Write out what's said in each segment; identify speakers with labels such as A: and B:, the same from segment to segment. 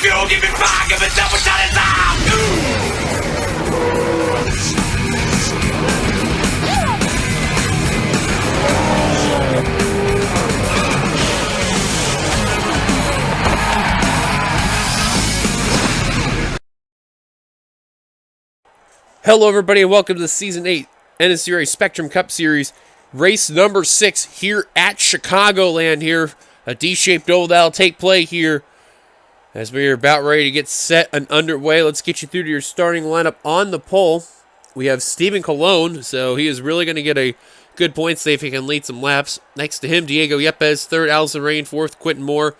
A: fuel, give me fire, give me double shot and
B: Hello everybody and welcome to the Season 8 NNSCRA Spectrum Cup Series, race number 6 here at Chicagoland here. A D-shaped oval that'll take play here as we are about ready to get set and underway. Let's get you through to your starting lineup on the pole. We have Stephen Colon, so he is really going to get a good point save if he can lead some laps. Next to him, Diego Yepes. Third, Ellison Rain. Fourth, Quentin Moore.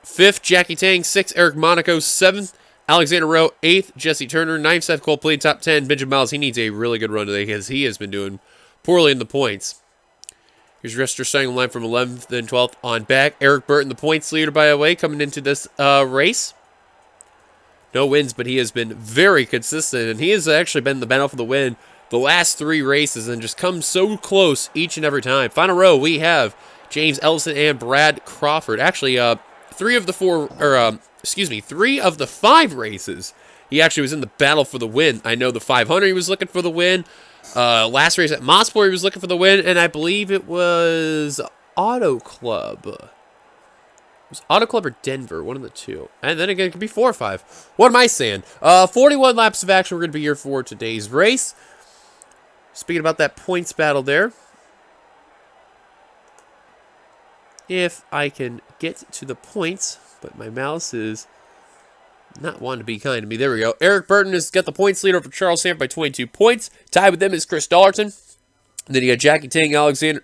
B: Fifth, Jackie Tang. Sixth, Eric Monaco. Seventh, Alexander Rowe. 8th, Jesse Turner. 9th, Seth Coldplay. Top 10, Benjamin Miles. He needs a really good run today because he has been doing poorly in the points. Here's your rest of your starting line from 11th and 12th on back. Eric Burton, the points leader, by the way, coming into this race. No wins, but he has been very consistent, and he has actually been the battle for the win the last 3 races and just come so close each and every time. Final row, we have James Ellison and Brad Crawford. Actually, 3 of the 5 races, he actually was in the battle for the win. I know the 500 he was looking for the win. Last race at Mosport, he was looking for the win, and I believe it was Auto Club. It was Auto Club or Denver, one of the two. And then again, it could be 4 or 5. What am I saying? 41 laps of action we're going to be here for today's race. Speaking about that points battle there. If I can get to the points, but my mouse is not wanting to be kind to me. There we go. Eric Burton has got the points leader for Charles Sanford by 22 points. Tied with them is Chris Dollarton. And then you got Jackie Tang, Allison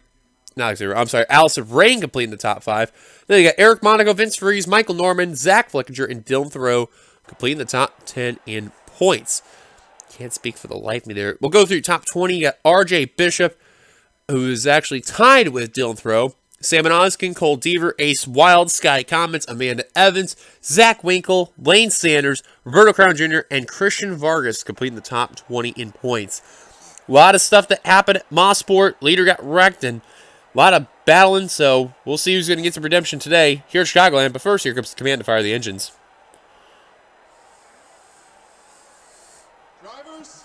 B: Rain completing the top 5. Then you got Eric Monaco, Vince Freeze, Michael Norman, Zach Flickinger, and Dylan Thoreau completing the top 10 in points. Can't speak for the life of me there. We'll go through top 20. You got RJ Bishop, who is actually tied with Dylan Thoreau. Salmon Oskin, Cole Deaver, Ace Wild, Sky Comets, Amanda Evans, Zach Winkle, Lane Sanders, Roberto Crown Jr., and Christian Vargas completing the top 20 in points. A lot of stuff that happened at Mosport. Leader got wrecked and a lot of battling, so we'll see who's going to get some redemption today here at Chicagoland. But first, here comes the command to fire the engines.
C: Drivers,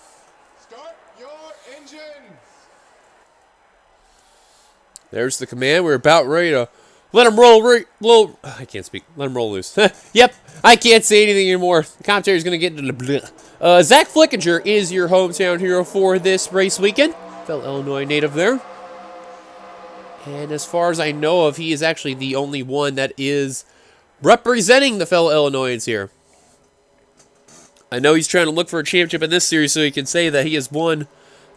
C: start your engines.
B: There's the command. We're about ready to let him roll. I can't speak. Let him roll loose. Yep, I can't say anything anymore. The commentary is going to get into the bleh. Zach Flickinger is your hometown hero for this race weekend. Fellow Illinois native there. And as far as I know of, he is actually the only one that is representing the fellow Illinoisans here. I know he's trying to look for a championship in this series so he can say that he has won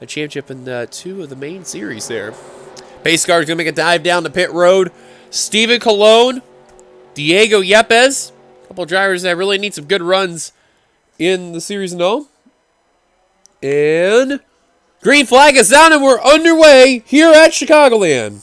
B: a championship in 2 of the main series there. Pace car is going to make a dive down the pit road. Stephen Colon, Diego Yepes. A couple of drivers that really need some good runs in the series and all. And green flag is down and we're underway here at Chicagoland.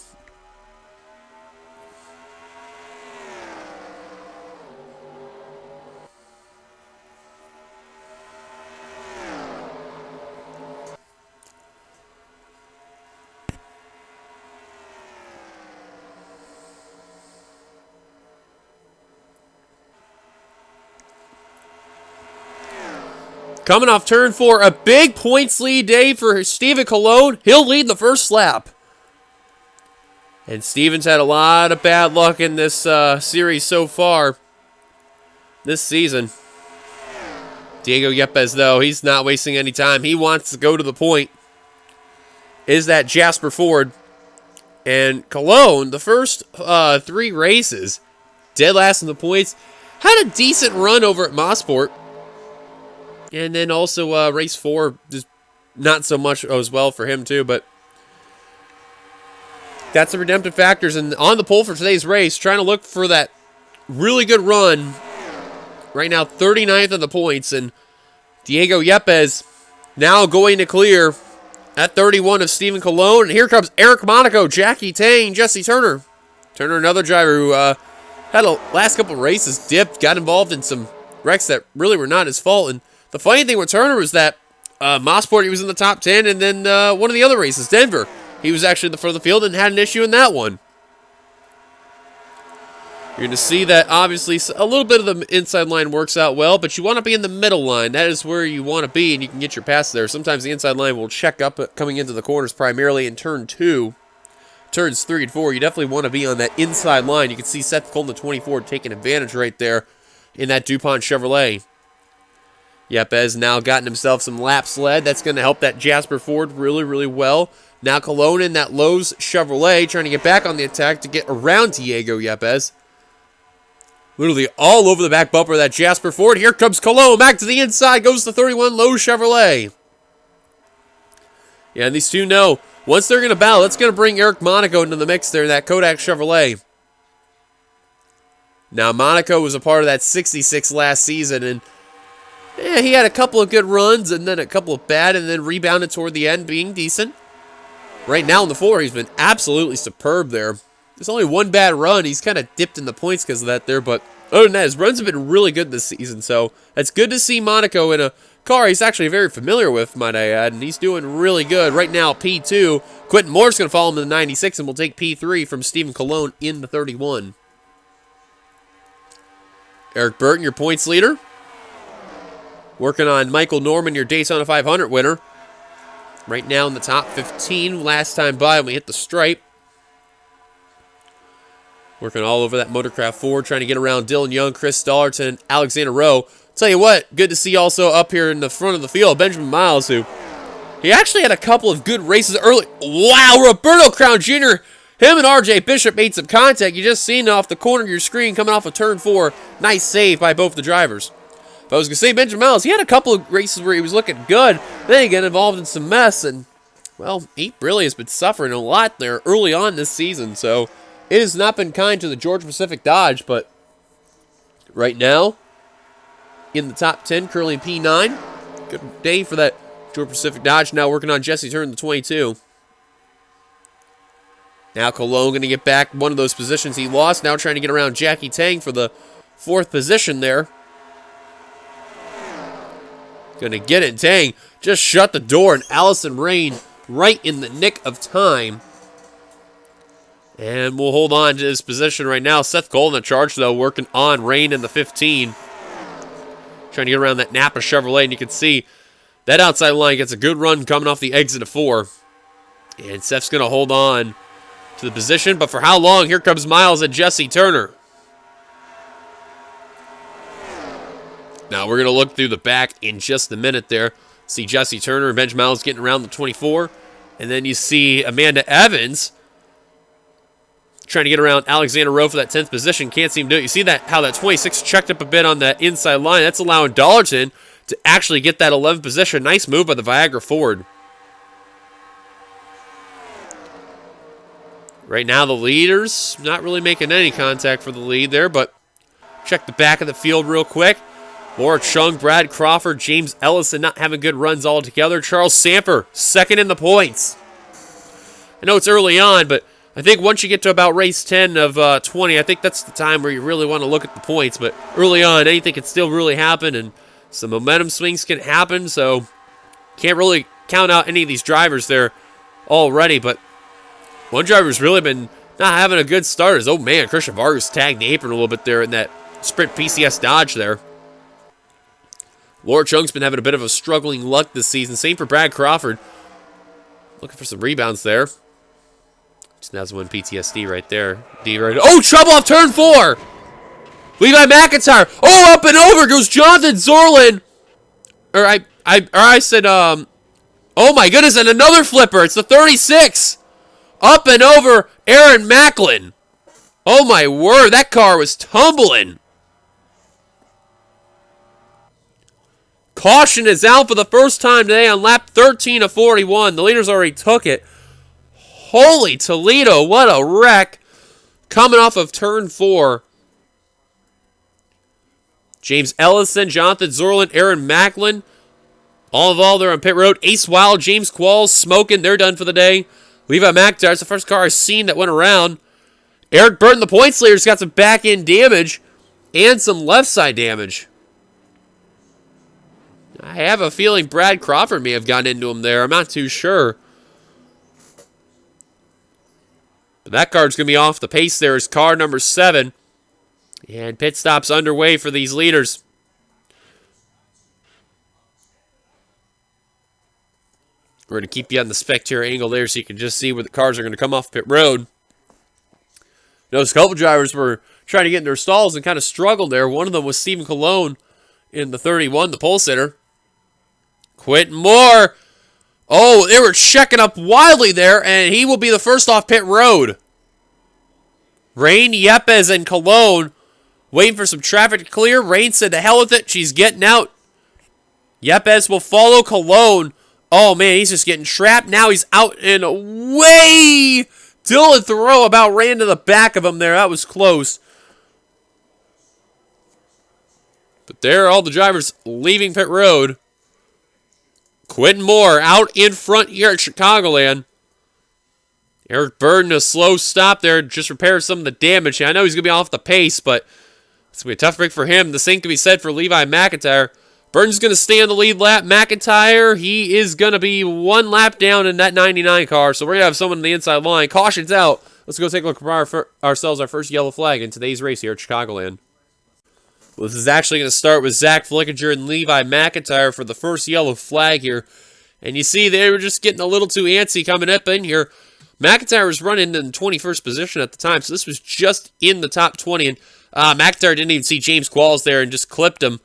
B: Coming off turn 4, a big points lead day for Stephen Colon. He'll lead the first lap. And Stephen's had a lot of bad luck in this series so far this season. Diego Yepes, though, he's not wasting any time. He wants to go to the point. Is that Jasper Ford. And Colon, the first 3 races, dead last in the points, had a decent run over at Mosport. And then also race 4, just not so much as well for him too, but that's the redemptive factors. And on the pole for today's race, trying to look for that really good run. Right now, 39th in the points, and Diego Yepes now going to clear at 31 of Stephen Colon. And here comes Eric Monaco, Jackie Tang, Jesse Turner. Turner, another driver who had a last couple races dipped, got involved in some wrecks that really were not his fault. And the funny thing with Turner was that Mosport, he was in the top 10, and then one of the other races, Denver, he was actually in the front of the field and had an issue in that one. You're going to see that, obviously, a little bit of the inside line works out well, but you want to be in the middle line. That is where you want to be, and you can get your pass there. Sometimes the inside line will check up coming into the corners primarily in turn 2. Turns 3 and 4, you definitely want to be on that inside line. You can see Seth Cole in the 24 taking advantage right there in that DuPont Chevrolet. Yepes now gotten himself some laps led. That's going to help that Jasper Ford really, really well. Now Cologne in that Lowe's Chevrolet trying to get back on the attack to get around Diego Yepes. Literally all over the back bumper of that Jasper Ford. Here comes Cologne. Back to the inside goes the 31 Lowe's Chevrolet. Yeah, and these two know once they're going to battle, that's going to bring Eric Monaco into the mix there in that Kodak Chevrolet. Now, Monaco was a part of that 66 last season, and he had a couple of good runs and then a couple of bad, and then rebounded toward the end, being decent. Right now on the floor, he's been absolutely superb there. There's only one bad run. He's kind of dipped in the points because of that there, but other than that, his runs have been really good this season, so it's good to see Monaco in a car he's actually very familiar with, might I add, and he's doing really good. Right now, P2, Quentin Moore's going to follow him in the 96, and we'll take P3 from Stephen Cologne in the 31. Eric Burton, your points leader. Working on Michael Norman, your Daytona 500 winner. Right now in the top 15, last time by when we hit the stripe. Working all over that Motorcraft Ford, trying to get around Dylan Young, Chris Dollarton, Alexander Rowe. Tell you what, good to see also up here in the front of the field, Benjamin Miles, who he actually had a couple of good races early. Wow, Roberto Crown Jr., him and RJ Bishop made some contact. You just seen off the corner of your screen coming off of turn 4. Nice save by both the drivers. But I was going to say, Benjamin Miles, he had a couple of races where he was looking good. Then he got involved in some mess, and, well, he really has been suffering a lot there early on this season. So it has not been kind to the Georgia Pacific Dodge, but right now, in the top 10, currently P9. Good day for that Georgia Pacific Dodge. Now working on Jesse Turner in the 22. Now Cologne going to get back one of those positions he lost. Now trying to get around Jackie Tang for the 4th position there. Going to get it. Tang just shut the door, and Ellison Rain right in the nick of time. And we'll hold on to his position right now. Seth Cole in the charge, though, working on Rain in the 15. Trying to get around that Napa Chevrolet, and you can see that outside line gets a good run coming off the exit of 4. And Seth's going to hold on to the position, but for how long? Here comes Miles and Jesse Turner. Now we're going to look through the back in just a minute there. See Jesse Turner and Benj Miles getting around the 24. And then you see Amanda Evans trying to get around Alexander Rowe for that 10th position. Can't seem to do it. You see that how that 26 checked up a bit on that inside line. That's allowing Dollarton to actually get that 11th position. Nice move by the Viagra Ford. Right now the leaders not really making any contact for the lead there, but check the back of the field real quick. Laura Chung, Brad Crawford, James Ellison not having good runs altogether. Charles Samper, second in the points. I know it's early on, but I think once you get to about race 10 of 20, I think that's the time where you really want to look at the points. But early on, anything can still really happen, and some momentum swings can happen, so can't really count out any of these drivers there already. But one driver's really been not having a good start. Oh, man, Christian Vargas tagged the apron a little bit there in that Sprint PCS Dodge there. Laura Chung's been having a bit of a struggling luck this season. Same for Brad Crawford. Looking for some rebounds there. 2001 PTSD right there. Oh, trouble off turn 4! Levi McIntyre. Oh, up and over goes Jonathan Zorlin. I said, oh my goodness, and another flipper. It's the 36. Up and over Aaron Macklin. Oh my word, that car was tumbling. Caution is out for the first time today on lap 13 of 41. The leaders already took it. Holy Toledo, what a wreck. Coming off of turn 4. James Ellison, Jonathan Zorlin, Aaron Macklin. All they're on pit road. Ace Wild, James Qualls smoking. They're done for the day. Levi McIntyre, it's the first car I've seen that went around. Eric Burton, the points leader's got some back end damage and some left side damage. I have a feeling Brad Crawford may have gotten into him there. I'm not too sure. But that car's going to be off the pace there is car number 7. And pit stops underway for these leaders. We're going to keep you on the spectator angle there so you can just see where the cars are going to come off pit road. Notice a couple drivers were trying to get in their stalls and kind of struggled there. One of them was Stephen Colon in the 31, the pole sitter. Quentin Moore. Oh, they were checking up wildly there, and he will be the first off pit road. Rain, Yepes, and Colon waiting for some traffic to clear. Rain said to hell with it. She's getting out. Yepes will follow Colon. Oh, man, he's just getting trapped. Now he's out and away. Dylan Thoreau about ran to the back of him there. That was close. But there are all the drivers leaving pit road. Quentin Moore out in front here at Chicagoland. Eric Burden, a slow stop there, just repairs some of the damage. I know he's going to be off the pace, but it's going to be a tough break for him. The same can be said for Levi McIntyre. Burden's going to stay on the lead lap. McIntyre, he is going to be one lap down in that 99 car, so we're going to have someone on the inside line. Caution's out. Let's go take a look at ourselves our first yellow flag in today's race here at Chicagoland. Well, this is actually going to start with Zach Flickinger and Levi McIntyre for the first yellow flag here. And you see they were just getting a little too antsy coming up in here. McIntyre was running in the 21st position at the time, so this was just in the top 20. And McIntyre didn't even see James Qualls there and just clipped him.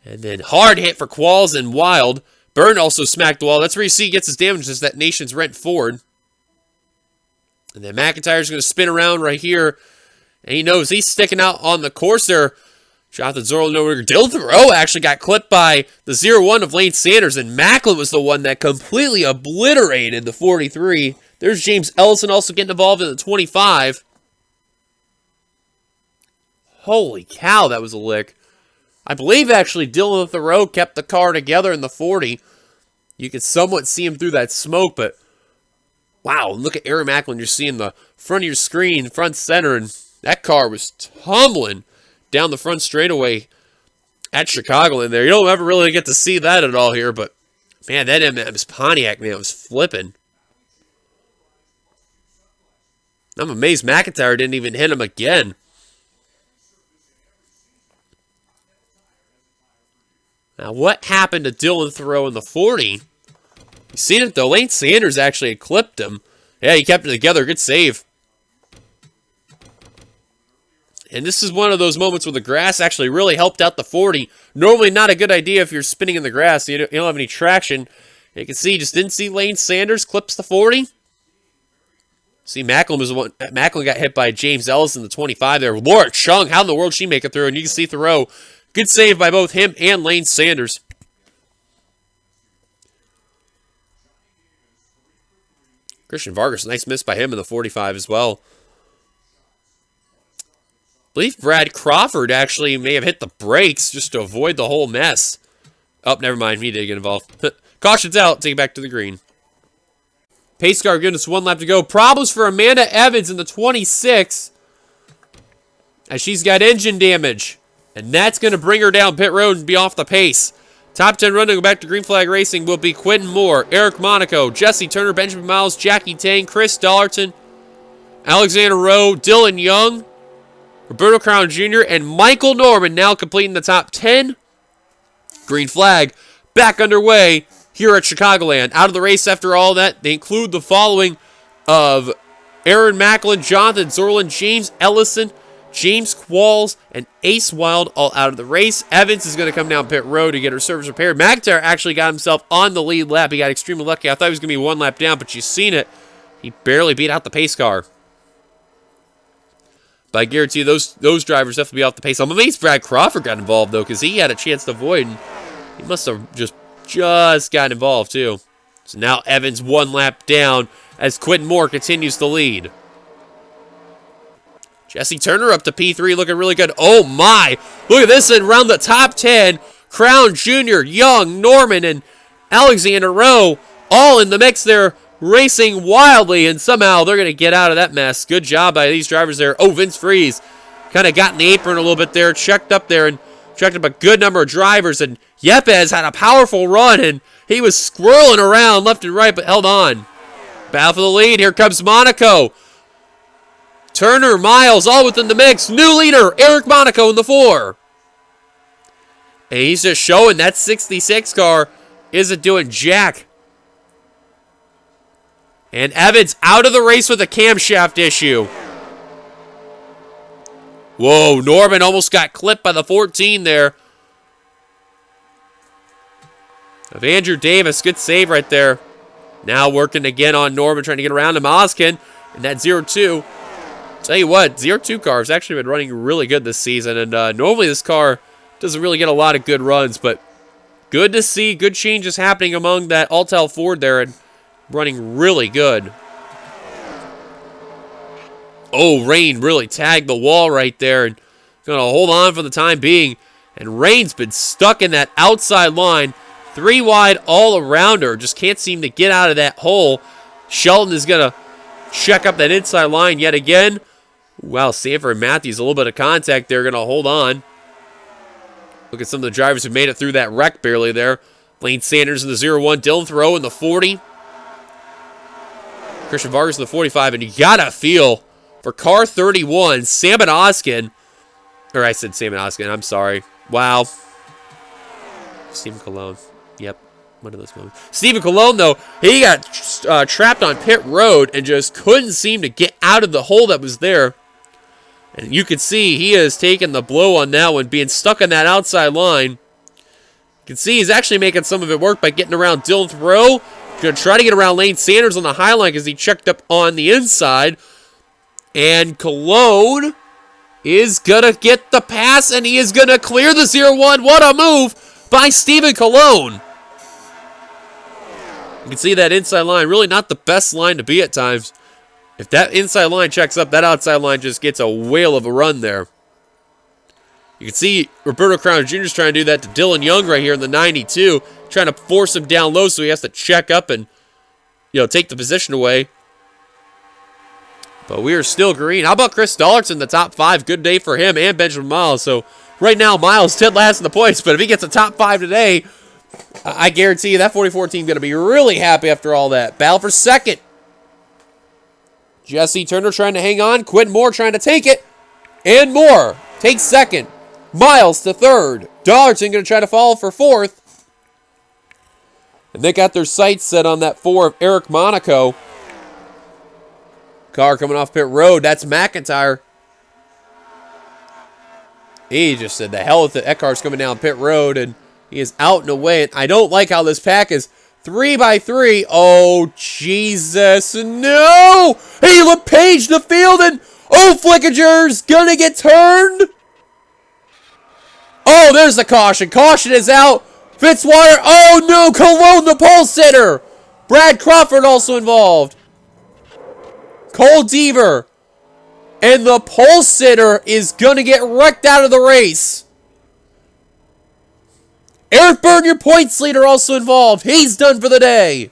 B: And then hard hit for Qualls and Wild. Byrne also smacked the wall. That's where you see he gets his damages, that Nation's Rent Ford. And then McIntyre's going to spin around right here. And he knows he's sticking out on the course there. Jonathan Zorl, nowhere. Dylan Thoreau actually got clipped by the 0-1 of Lane Sanders. And Macklin was the one that completely obliterated the 43. There's James Ellison also getting involved in the 25. Holy cow, that was a lick. I believe, actually, Dylan Thoreau kept the car together in the 40. You could somewhat see him through that smoke, but wow, look at Aaron Macklin. You're seeing the front of your screen, front center, and that car was tumbling down the front straightaway at Chicagoland there. You don't ever really get to see that at all here, but man, that M&M's Pontiac, man, was flipping. I'm amazed McIntyre didn't even hit him again. Now, what happened to Dylan Thoreau in the 40? You seen it, though. Lane Sanders actually had clipped him. Yeah, he kept it together. Good save. And this is one of those moments where the grass actually really helped out the 40. Normally not a good idea if you're spinning in the grass. You don't have any traction. You can see, just didn't see Lane Sanders clips the 40. See, Macklin was the one. Macklin got hit by James Ellison, the 25 there. Laura Chung, how in the world did she make it through? And you can see Thoreau. Good save by both him and Lane Sanders. Christian Vargas, nice miss by him in the 45 as well. I believe Brad Crawford actually may have hit the brakes just to avoid the whole mess. Oh, never mind. He did get involved. Caution's out. Take it back to the green. Pace car giving us one lap to go. Problems for Amanda Evans in the 26. As she's got engine damage. And that's going to bring her down pit road and be off the pace. Top 10 run to go back to green flag racing will be Quentin Moore, Eric Monaco, Jesse Turner, Benjamin Miles, Jackie Tang, Chris Dollarton, Alexander Rowe, Dylan Young, Roberto Crown Jr., and Michael Norman now completing the top 10. Green flag back underway here at Chicagoland. Out of the race after all that, they include the following of Aaron Macklin, Jonathan Zorlin, James Ellison, James Qualls, and Ace Wild all out of the race. Evans is going to come down pit road to get her service repaired. McIntyre actually got himself on the lead lap. He got extremely lucky. I thought he was going to be one lap down, but you've seen it. He barely beat out the pace car. But I guarantee you those drivers have to be off the pace. I'm amazed Brad Crawford got involved, though, because he had a chance to avoid, and he must have just got involved, too. So now Evans one lap down as Quentin Moore continues to lead. Jesse Turner up to P3, looking really good. Oh, my. Look at this, and around the top 10, Crown Jr., Young, Norman, and Alexander Rowe all in the mix there, racing wildly, and somehow they're going to get out of that mess. Good job by these drivers there. Oh, Vince Freeze kind of got in the apron a little bit there, checked up there, and checked up a good number of drivers, and Yepes had a powerful run, and he was squirreling around left and right, but held on. Battle for the lead. Here comes Monaco. Turner, Miles, all within the mix. New leader, Eric Monaco in the 4. And he's just showing that 66 car isn't doing jack. And Evans out of the race with a camshaft issue. Whoa, Norman almost got clipped by the 14 there. Of Andrew Davis, good save right there. Now working again on Norman, trying to get around him. Oskin, and that 0-2. Tell you what, 0-2 car has actually been running really good this season, and normally this car doesn't really get a lot of good runs, but good to see good changes happening among that Altel Ford there and running really good. Oh, Rain really tagged the wall right there and going to hold on for the time being, and Rain's been stuck in that outside line. 3 wide all around her. Just can't seem to get out of that hole. Shelton is going to check up that inside line yet again. Wow, Sanford and Matthews, a little bit of contact there. Going to hold on. Look at some of the drivers who made it through that wreck barely there. Lane Sanders in the 0-1. Dylan Thoreau in the 40. Christian Vargas in the 45. And you got to feel for car 31, Salmon Oskin. Or I said Salmon Oskin. I'm sorry. Wow. Stephen Cologne. Yep, one of those moments. Stephen Cologne, though, he got trapped on pit road and just couldn't seem to get out of the hole that was there. And you can see he has taken the blow on that one, being stuck on that outside line. You can see he's actually making some of it work by getting around Dylan Thoreau. Going to try to get around Lane Sanders on the high line because he checked up on the inside. And Cologne is going to get the pass, and he is going to clear the 0-1. What a move by Stephen Cologne. You can see that inside line, really not the best line to be at times. If that inside line checks up, that outside line just gets a whale of a run there. You can see Roberto Crown Jr. is trying to do that to Dylan Young right here in the 92, trying to force him down low so he has to check up and, take the position away. But we are still green. How about Chris Dollartson in the top 5? Good day for him and Benjamin Miles. So right now, Miles dead last in the points, but if he gets a top 5 today, I guarantee you that 44 team is going to be really happy after all that. Battle for second. Jesse Turner trying to hang on. Quinn Moore trying to take it. And Moore takes second. Miles to third. Dollarton going to try to follow for fourth. And they got their sights set on that 4 of Eric Monaco. Car coming off pit road. That's McIntyre. He just said the hell with it. Eckhart's coming down pit road, and he is out and away. And I don't like how this pack is 3x3. Oh, Jesus. No! Hey, LePage the field, and Flickinger's gonna get turned. Oh, there's the caution. Caution is out. Fitzwater. Oh, no. Cologne, the pole sitter. Brad Crawford also involved. Cole Deaver. And the pole sitter is going to get wrecked out of the race. Eric Byrne, your points leader, also involved. He's done for the day.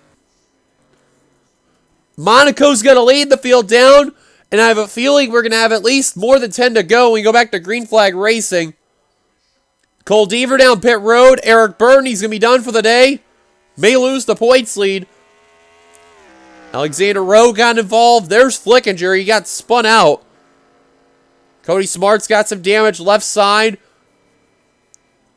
B: Monaco's going to lead the field down. And I have a feeling we're going to have at least more than 10 to go when we go back to green flag racing. Cole Deaver down pit road. Eric Byrne, he's going to be done for the day. May lose the points lead. Alexander Rowe got involved. There's Flickinger. He got spun out. Cody Smart's got some damage left side.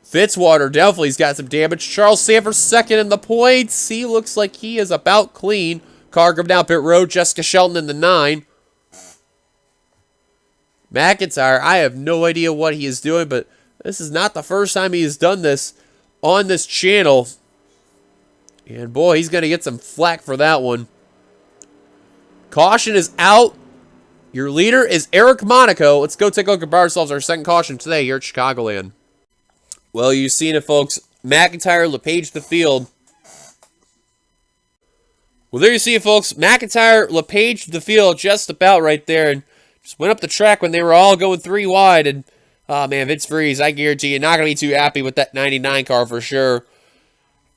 B: Fitzwater definitely's got some damage. Charles Sanford second in the points. He looks like he is about clean. Car coming down pit road. Jessica Shelton in the 9. McIntyre, I have no idea what he is doing, but this is not the first time he has done this on this channel. And boy, he's going to get some flack for that one. Caution is out. Your leader is Eric Monaco. Let's go take a look at ourselves our second caution today here at Chicagoland. Well, you've seen it, folks. McIntyre, LePage the field. Well, there you see it, folks. McIntyre, LePage the field just about right there. And just went up the track when they were all going 3 wide. And, oh, man, Vince Freeze, I guarantee you're not going to be too happy with that 99 car for sure.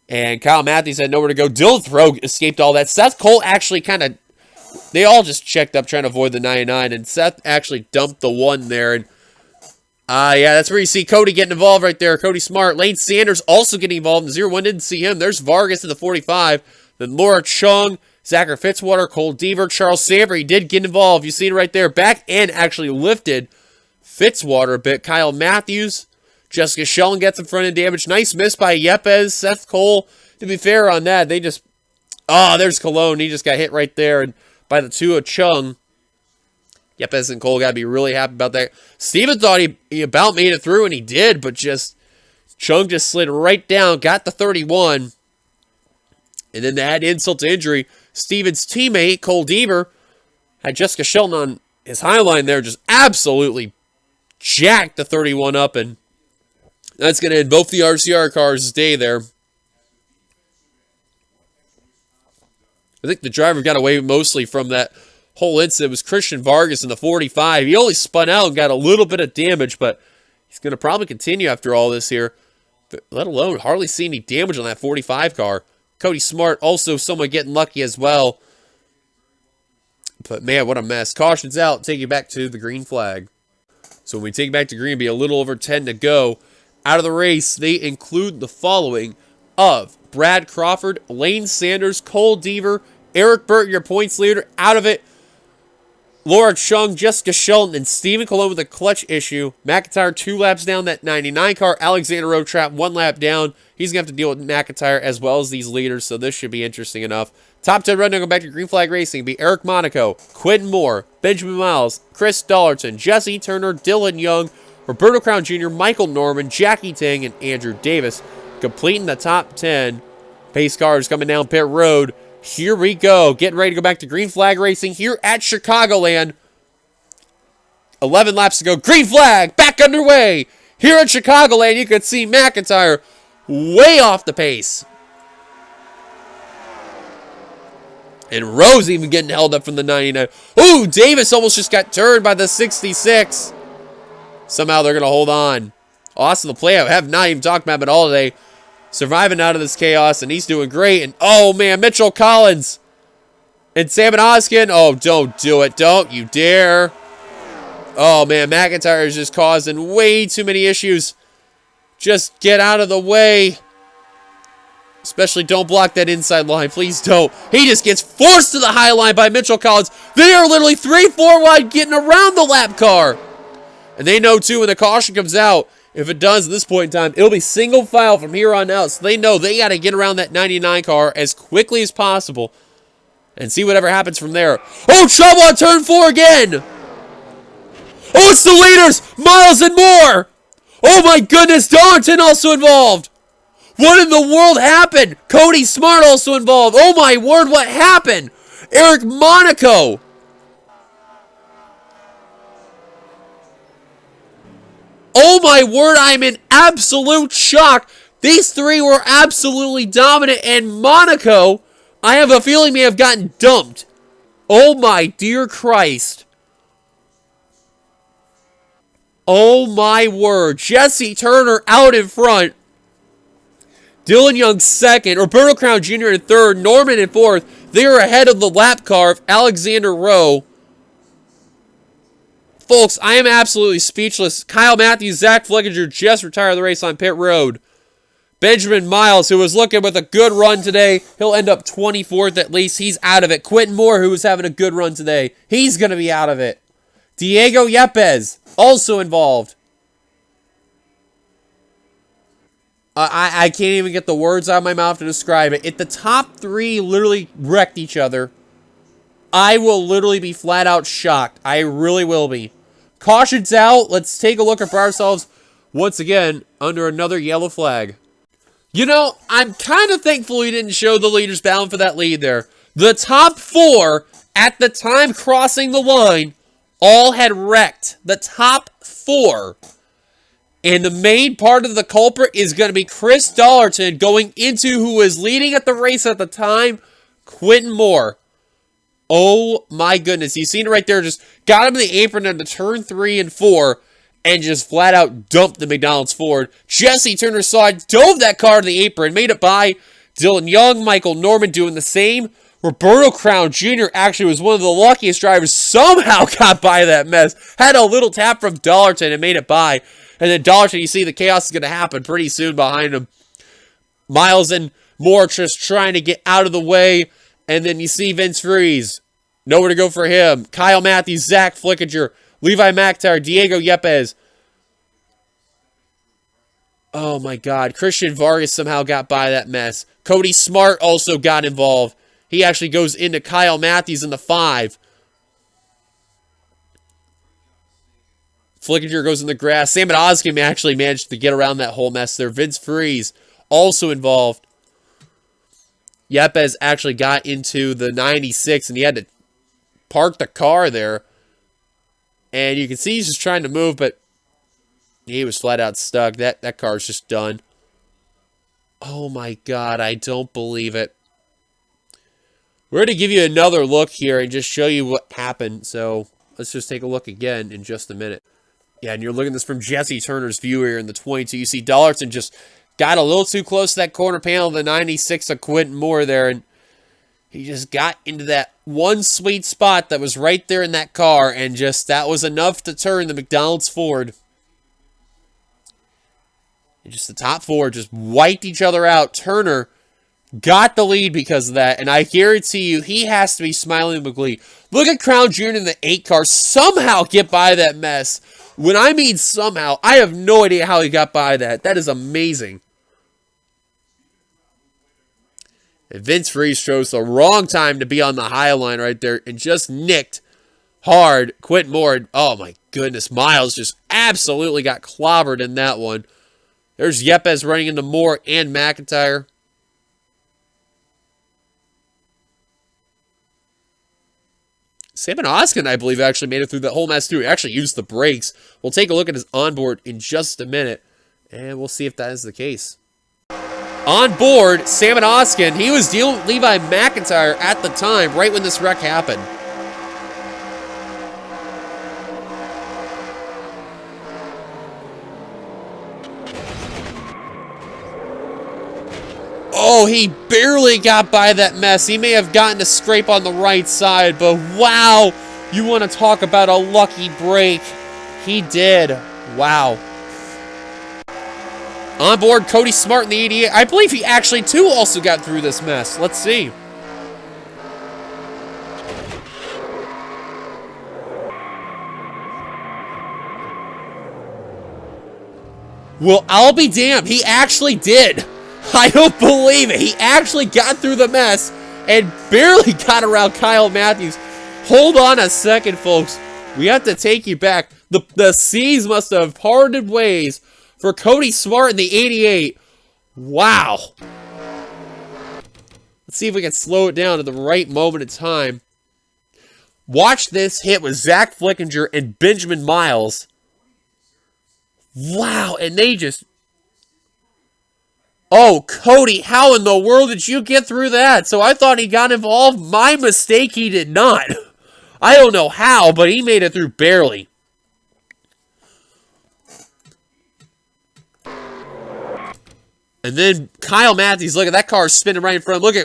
B: And Kyle Matthews had nowhere to go. Dylan Thoreau escaped all that. Seth Cole actually kind of... They all just checked up trying to avoid the 99, and Seth actually dumped the 1 there. And yeah, that's where you see Cody getting involved right there. Cody Smart. Lane Sanders also getting involved in 0-1. Didn't see him. There's Vargas in the 45. Then Laura Chung Zachary Fitzwater, Cole Deaver, Charles Samper. He did get involved. You see it right there. Back end actually lifted Fitzwater a bit. Kyle Matthews, Jessica Shellen gets in front of damage. Nice miss by Yepes. Seth Cole, to be fair on that, they just... Oh, there's Cologne. He just got hit right there and by the two of Chung. Yepes and Cole got to be really happy about that. Steven thought he about made it through, and he did, but just... Chung just slid right down, got the 31. And then to add insult to injury, Steven's teammate, Cole Deaver, had Jessica Shelton on his high line there, just absolutely jacked the 31 up, and that's going to end both the RCR cars' day there. I think the driver got away mostly from that whole incident. It was Christian Vargas in the 45. He only spun out and got a little bit of damage, but he's going to probably continue after all this here. But let alone hardly see any damage on that 45 car. Cody Smart also somewhat getting lucky as well. But man, what a mess. Caution's out. Take you back to the green flag. So when we take it back to green, it'll be a little over 10 to go. Out of the race, they include the following of Brad Crawford, Lane Sanders, Cole Deaver, Eric Burton, your points leader. Out of it, Laura Chung, Jessica Shelton, and Stephen Cologne with a clutch issue. McIntyre 2 laps down that 99 car. Alexander Rotrap 1 lap down. He's going to have to deal with McIntyre as well as these leaders, so this should be interesting enough. Top 10 rundown, go back to Green Flag Racing. It'll be Eric Monaco, Quentin Moore, Benjamin Miles, Chris Dollarton, Jesse Turner, Dylan Young, Roberto Crown Jr., Michael Norman, Jackie Tang, and Andrew Davis. Completing the top 10. Pace cars coming down pit road. Here we go. Getting ready to go back to Green Flag Racing here at Chicagoland. 11 laps to go. Green Flag back underway. Here at Chicagoland, you can see McIntyre way off the pace. And Rose even getting held up from the 99. Ooh, Davis almost just got turned by the 66. Somehow they're going to hold on. Austin, the play I have not even talked about him at all today. Surviving out of this chaos, and he's doing great. And, oh, man, Mitchell Collins and Sam Oskin. Oh, don't do it. Don't you dare. Oh, man, McIntyre is just causing way too many issues. Just get out of the way. Especially don't block that inside line. Please don't. He just gets forced to the high line by Mitchell Collins. They are literally 3-4 wide getting around the lap car. And they know, too, when the caution comes out, if it does at this point in time, it'll be single file from here on out. So they know they got to get around that 99 car as quickly as possible and see whatever happens from there. Oh, trouble on turn 4 again. Oh, it's the leaders, Miles and Moore. Oh, my goodness, Darlington also involved. What in the world happened? Cody Smart also involved. Oh, my word, what happened? Eric Monaco. Oh my word, I'm in absolute shock. These three were absolutely dominant, and Monaco, I have a feeling, may have gotten dumped. Oh my dear Christ. Oh my word. Jesse Turner out in front. Dylan Young second. Roberto Crown Jr. in third. Norman in fourth. They are ahead of the lap car of Alexander Rowe. Folks, I am absolutely speechless. Kyle Matthews, Zach Flickinger just retired the race on pit road. Benjamin Miles, who was looking with a good run today, he'll end up 24th at least. He's out of it. Quentin Moore, who was having a good run today, he's going to be out of it. Diego Yepes, also involved. I can't even get the words out of my mouth to describe it. If the top three literally wrecked each other, I will literally be flat out shocked. I really will be. Caution's out. Let's take a look at ourselves once again under another yellow flag. You know, I'm kind of thankful we didn't show the leaders bound for that lead there. The top four, at the time crossing the line, all had wrecked. The top four. And the main part of the culprit is going to be Chris Dollarton going into who was leading at the race at the time, Quentin Moore. Oh my goodness. You seen it right there. Just got him in the apron into turn 3 and 4 and just flat out dumped the McDonald's Ford. Jesse Turner saw it, dove that car to the apron, made it by Dylan Young, Michael Norman doing the same. Roberto Crown Jr. actually was one of the luckiest drivers. Somehow got by that mess. Had a little tap from Dollarton and made it by. And then Dollarton, you see the chaos is going to happen pretty soon behind him. Miles and Moore just trying to get out of the way And then you see Vince Freeze. Nowhere to go for him. Kyle Matthews, Zach Flickinger, Levi McIntyre, Diego Yepes. Oh my God. Christian Vargas somehow got by that mess. Cody Smart also got involved. He actually goes into Kyle Matthews in the 5. Flickinger goes in the grass. Sam Oskin actually managed to get around that whole mess there. Vince Freeze also involved. Yepes actually got into the 96 and he had to park the car there. And you can see he's just trying to move, but he was flat out stuck. That car's just done. Oh my God, I don't believe it. We're going to give you another look here and just show you what happened. So let's just take a look again in just a minute. Yeah, and you're looking at this from Jesse Turner's view here in the 22. You see Dollarton just got a little too close to that corner panel of the 96 of Quentin Moore there, and he just got into that one sweet spot that was right there in that car, and just that was enough to turn the McDonald's Ford. And just the top four just wiped each other out. Turner got the lead because of that, and I guarantee you he has to be smiling with glee. Look at Crown Jr. in the 8 car somehow get by that mess. When I mean somehow, I have no idea how he got by that. That is amazing. And Vince Freeze chose the wrong time to be on the high line right there and just nicked hard. Quentin Moore, oh my goodness, Miles just absolutely got clobbered in that one. There's Yepes running into Moore and McIntyre. Sam Oskin, I believe, actually made it through that whole mess too. He actually used the brakes. We'll take a look at his onboard in just a minute, and we'll see if that is the case. On board, Sam Oskin, he was dealing with Levi McIntyre at the time, right when this wreck happened. Oh, he barely got by that mess. He may have gotten a scrape on the right side, but wow, you want to talk about a lucky break. He did. Wow. On board, Cody Smart in the 88. I believe he actually, too, also got through this mess. Let's see. Well, I'll be damned. He actually did. I don't believe it. He actually got through the mess and barely got around Kyle Matthews. Hold on a second, folks. We have to take you back. The seas must have parted ways for Cody Smart in the 88. Wow. Let's see if we can slow it down at the right moment in time. Watch this hit with Zach Flickinger and Benjamin Miles. Wow, and they just... Oh, Cody, how in the world did you get through that? So I thought he got involved. My mistake, he did not. I don't know how, but he made it through barely. And then Kyle Matthews, look at that car spinning right in front. Look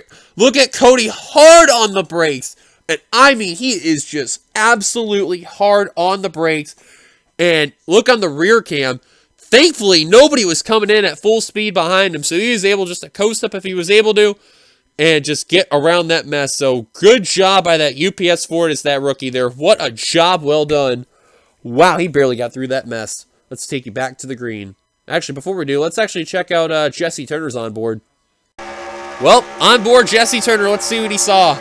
B: at Cody hard on the brakes. And I mean, he is just absolutely hard on the brakes. And look on the rear cam. Thankfully, nobody was coming in at full speed behind him, so he was able just to coast up if he was able to and just get around that mess. So good job by that UPS Ford as that rookie there. What a job well done. Wow, he barely got through that mess. Let's take you back to the green. Actually, before we do, let's actually check out Jesse Turner's on board. Well, on board Jesse Turner. Let's see what he saw.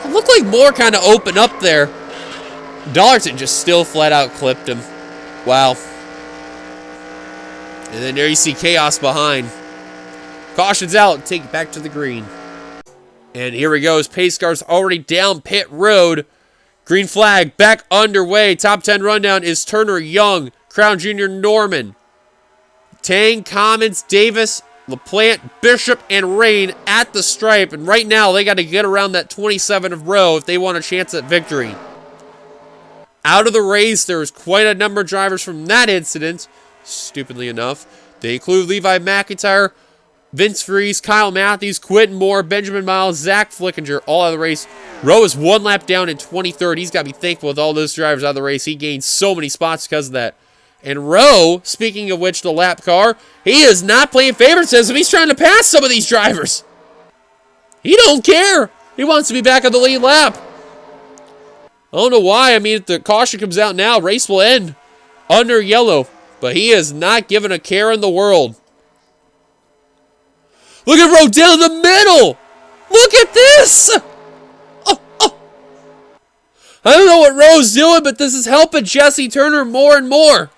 B: It looked like Moore kind of opened up there. Dollarton just still flat out clipped him. Wow. And then there you see chaos behind. Caution's out. Take it back to the green. And here we go. His pace car's already down pit road. Green flag back underway. Top 10 rundown is Turner, Young, Crown Jr., Norman, Tang, Commons, Davis, LaPlante, Bishop, and Rain at the stripe. And right now they got to get around that 27 of row if they want a chance at victory. Out of the race, there's quite a number of drivers from that incident, stupidly enough. They include Levi McIntyre, Vince Freeze, Kyle Matthews, Quentin Moore, Benjamin Miles, Zach Flickinger, all out of the race. Rowe is one lap down in 23rd. He's got to be thankful with all those drivers out of the race. He gained so many spots because of that. And Rowe, speaking of which, the lap car, he is not playing favoritism. He's trying to pass some of these drivers. He don't care. He wants to be back on the lead lap. I don't know why. I mean, if the caution comes out now, race will end under yellow. But he is not giving a care in the world. Look at Rodell in the middle. Look at this. I don't know what Rowe's doing, but this is helping Jesse Turner more and more.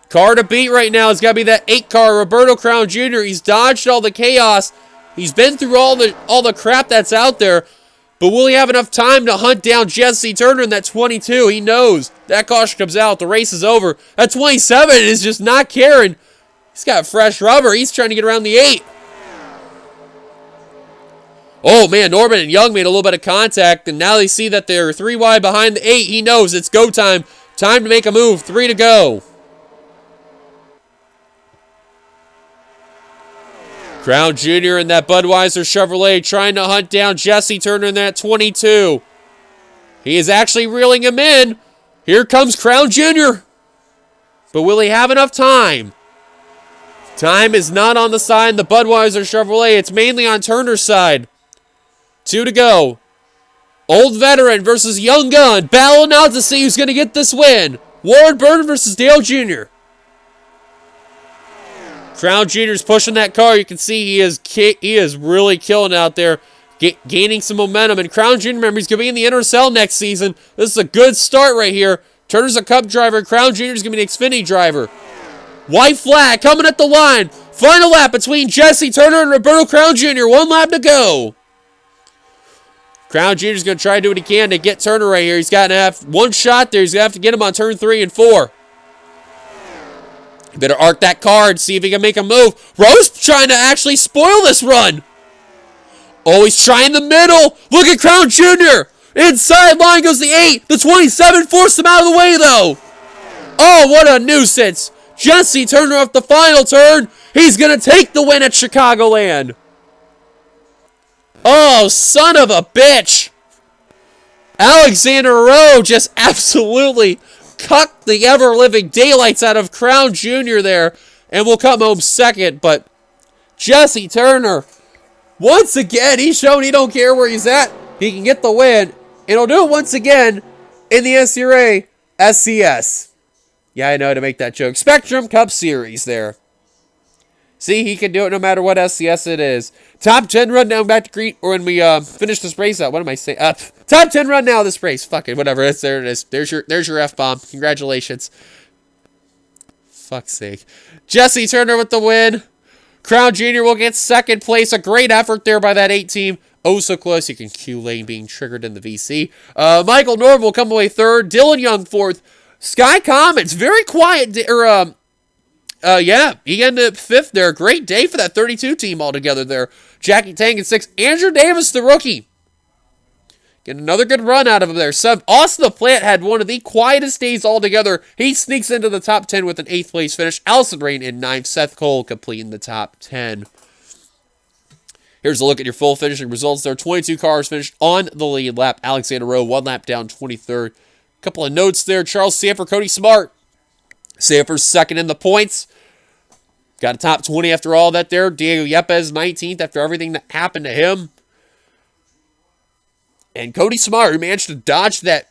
B: Car to beat right now has got to be that 8 car, Roberto Crown Jr. He's dodged all the chaos. He's been through all the crap that's out there. But will he have enough time to hunt down Jesse Turner in that 22? He knows. That caution comes out. The race is over. That 27 is just not caring. He's got fresh rubber. He's trying to get around the 8. Oh, man, Norman and Young made a little bit of contact, and now they see that they're 3 wide behind the 8. He knows it's go time. Time to make a move. 3 to go. Crown Jr. in that Budweiser Chevrolet trying to hunt down Jesse Turner in that 22. He is actually reeling him in. Here comes Crown Jr. But will he have enough time? Time is not on the side of the Budweiser Chevrolet. It's mainly on Turner's side. 2 to go. Old veteran versus young gun. Battling out to see who's going to get this win. Warren Burton versus Dale Jr. Crown Jr.'s pushing that car. You can see he is really killing out there. Gaining some momentum. And Crown Jr., remember, he's going to be in the NRSL next season. This is a good start right here. Turner's a Cup driver. Crown Jr. is going to be an Xfinity driver. White flag coming at the line. Final lap between Jesse Turner and Roberto Crown Jr. 1 lap to go. Crown Jr. is going to try to do what he can to get Turner right here. He's got to have one shot there. He's going to have to get him on turn 3 and 4. You better arc that car and see if he can make a move. Rowe's trying to actually spoil this run. Oh, he's trying the middle. Look at Crown Jr. Inside line goes the 8. The 27 forced him out of the way, though. Oh, what a nuisance. Jesse Turner off the final turn. He's going to take the win at Chicagoland. Oh, son of a bitch. Alexander Rowe just absolutely cucked the ever-living daylights out of Crown Jr. there. And will come home second. But Jesse Turner, once again, he's shown he don't care where he's at. He can get the win. And he'll do it once again in the NCRA SCS. Yeah, I know how to make that joke. Spectrum Cup Series there. See, he can do it no matter what SCS it is. Top 10 run now back to Crete, or when we finish this race out. What am I saying? Top 10 run now this race. Fuck it, whatever. There it is. There's your F-bomb. Congratulations. Fuck's sake. Jesse Turner with the win. Crown Jr. will get second place. A great effort there by that 8 team. Oh, so close. You can cue lane being triggered in the VC. Michael Norman will come away third. Dylan Young fourth. Sky Comets, very quiet. Yeah, he ended up fifth there. Great day for that 32 team altogether there. Jackie Tang in sixth. Andrew Davis, the rookie. Get another good run out of him there. Austin the Plant had one of the quietest days altogether. He sneaks into the top 10 with an 8th place finish. Ellison Rain in 9th. Seth Cole completing the top 10. Here's a look at your full finishing results there. 22 cars finished on the lead lap. Alexander Rowe, 1 lap down, 23rd. Couple of notes there. Charles Sanford, Cody Smart. Sanford's second in the points. Got a top 20 after all that there. Diego Yepes, 19th after everything that happened to him. And Cody Smart, who managed to dodge that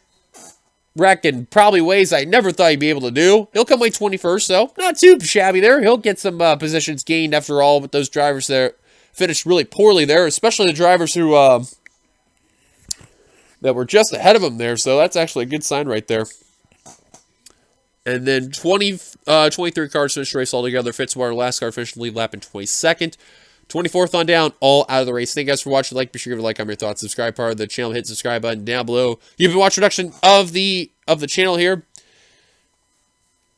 B: wreck in probably ways I never thought he'd be able to do. He'll come away 21st, though. Not too shabby there. He'll get some positions gained after all with those drivers there. Finished really poorly there, especially the drivers who that were just ahead of him there. So that's actually a good sign right there. And then 23 cars finished the race altogether. Fitzwater, last car, finished the lead lap in 22nd. 24th on down, all out of the race. Thank you guys for watching. Be sure to give a like, comment your thoughts, subscribe part of the channel, hit the subscribe button down below. You've been watching production of the channel here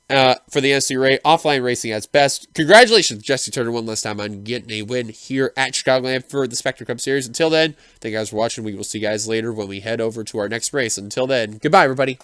B: for the NCRA offline racing as best. Congratulations, Jesse Turner, one last time on getting a win here at Chicagoland for the Spectrum Cup Series. Until then, thank you guys for watching. We will see you guys later when we head over to our next race. Until then, goodbye, everybody.